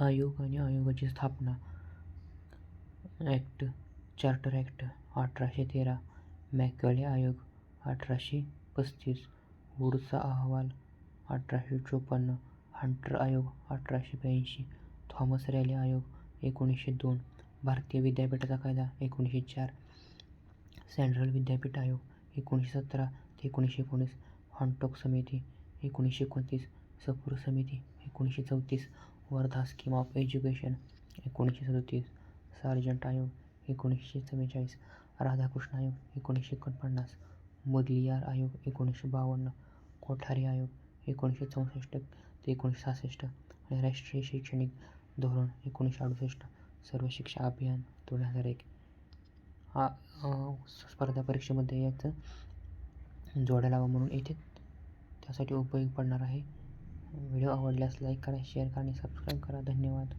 आयोग आणि आयोगाची स्थापना ॲक्ट चार्टर ॲक्ट 1813, मॅकॉले आयोग 1835, वूडचा अहवाल 1854, हंटर आयोग 1882, थॉमस रॅले आयोग 1902, भारतीय विद्यापीठाचा कायदा 1904, सेंट्रल विद्यापीठ आयोग 1917 ते 1919, हॉनकॉक समिती 1929, सपूर समिती 1934, Wardha scheme of education 1937, sergeant आयोग 1944, राधाकृष्ण आयोग 1949, मुदलियार आयोग 1952, कोठारी आयोग 1964 ते 1966 आणि राष्ट्रीय शैक्षणिक धोरण 1968, सर्व शिक्षा अभियान 2001. स्पर्धा परीक्षेमध्ये याचं जोड्या लावा म्हणून येते, त्यासाठी उपयोग पडणार आहे. व्हिडिओ आवडल्यास लाईक करा, शेअर करा आणि सबस्क्राईब करा. धन्यवाद.